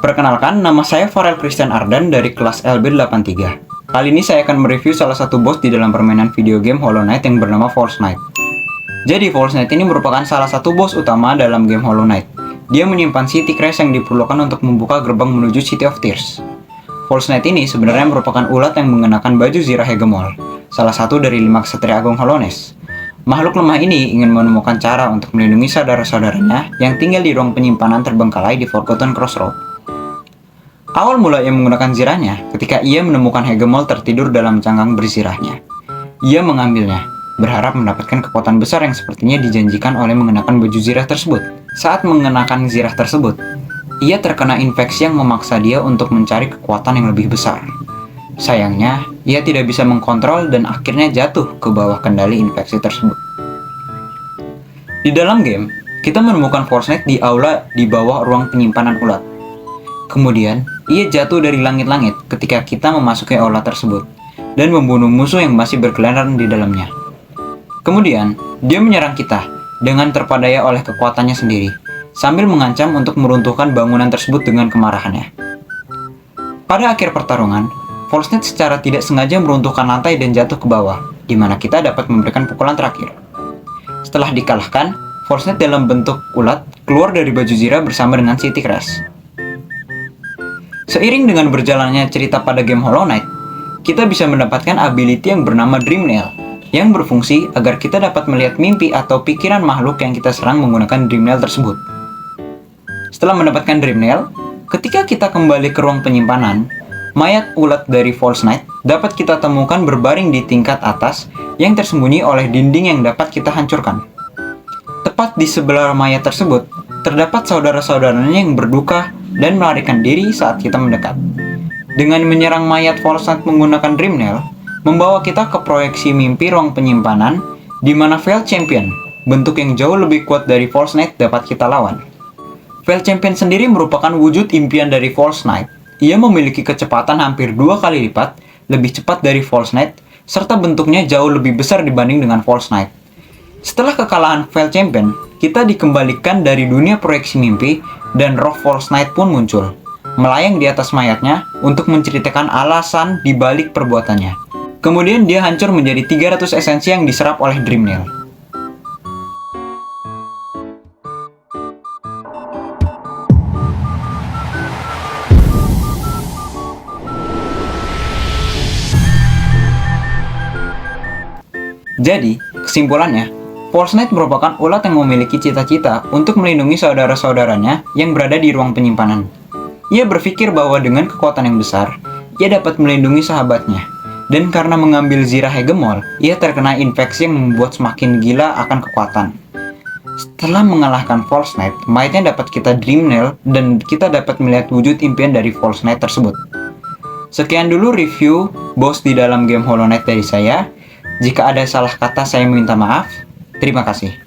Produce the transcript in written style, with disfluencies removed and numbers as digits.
Perkenalkan, nama saya Farel Christian Ardan dari kelas LB83. Kali ini saya akan mereview salah satu bos di dalam permainan video game Hollow Knight yang bernama False Knight. Jadi, False Knight ini merupakan salah satu bos utama dalam game Hollow Knight. Dia menyimpan City Crash yang diperlukan untuk membuka gerbang menuju City of Tears. False Knight ini sebenarnya merupakan ulat yang mengenakan baju Zirah Hegemol, salah satu dari 5 Ksatria Agung Hallownest. Makhluk lemah ini ingin menemukan cara untuk melindungi saudara-saudaranya yang tinggal di ruang penyimpanan terbengkalai di Forgotten Crossroad. Awal mula ia menggunakan zirahnya ketika ia menemukan Hegemol tertidur dalam cangkang berzirahnya. Ia mengambilnya, berharap mendapatkan kekuatan besar yang sepertinya dijanjikan oleh mengenakan baju zirah tersebut. Saat mengenakan zirah tersebut, ia terkena infeksi yang memaksa dia untuk mencari kekuatan yang lebih besar. Sayangnya, ia tidak bisa mengkontrol dan akhirnya jatuh ke bawah kendali infeksi tersebut. Di dalam game, kita menemukan False Knight di aula di bawah ruang penyimpanan ulat. Kemudian, ia jatuh dari langit-langit ketika kita memasuki aula tersebut dan membunuh musuh yang masih berkeliaran di dalamnya. Kemudian, dia menyerang kita dengan terpadaya oleh kekuatannya sendiri, sambil mengancam untuk meruntuhkan bangunan tersebut dengan kemarahannya. Pada akhir pertarungan, False Knight secara tidak sengaja meruntuhkan lantai dan jatuh ke bawah, di mana kita dapat memberikan pukulan terakhir. Setelah dikalahkan, False Knight dalam bentuk ulat keluar dari baju zirah bersama dengan City Crash. Seiring dengan berjalannya cerita pada game Hollow Knight, kita bisa mendapatkan ability yang bernama Dream Nail, yang berfungsi agar kita dapat melihat mimpi atau pikiran makhluk yang kita serang menggunakan Dream Nail tersebut. Setelah mendapatkan Dream Nail, ketika kita kembali ke ruang penyimpanan, mayat ulat dari False Knight dapat kita temukan berbaring di tingkat atas yang tersembunyi oleh dinding yang dapat kita hancurkan. Tepat di sebelah mayat tersebut, terdapat saudara-saudaranya yang berduka dan melarikan diri saat kita mendekat. Dengan menyerang mayat False Knight menggunakan Dream Nail, membawa kita ke proyeksi mimpi ruang penyimpanan, di mana Veil Champion, bentuk yang jauh lebih kuat dari False Knight, dapat kita lawan. Veil Champion sendiri merupakan wujud impian dari False Knight. Ia memiliki kecepatan hampir 2 kali lipat, lebih cepat dari False Knight, serta bentuknya jauh lebih besar dibanding dengan False Knight. Setelah kekalahan Veil Champion, kita dikembalikan dari dunia proyeksi mimpi dan roh False Knight pun muncul, melayang di atas mayatnya untuk menceritakan alasan di balik perbuatannya. Kemudian dia hancur menjadi 300 esensi yang diserap oleh Dream Nail. Jadi, kesimpulannya, False Knight merupakan ulat yang memiliki cita-cita untuk melindungi saudara-saudaranya yang berada di ruang penyimpanan. Ia berpikir bahwa dengan kekuatan yang besar, ia dapat melindungi sahabatnya. Dan karena mengambil Zirah Hegemol, ia terkena infeksi yang membuat semakin gila akan kekuatan. Setelah mengalahkan False Knight, mayatnya dapat kita Dream Nail dan kita dapat melihat wujud impian dari False Knight tersebut. Sekian dulu review bos di dalam game Hollow Knight dari saya. Jika ada salah kata, saya minta maaf. Terima kasih.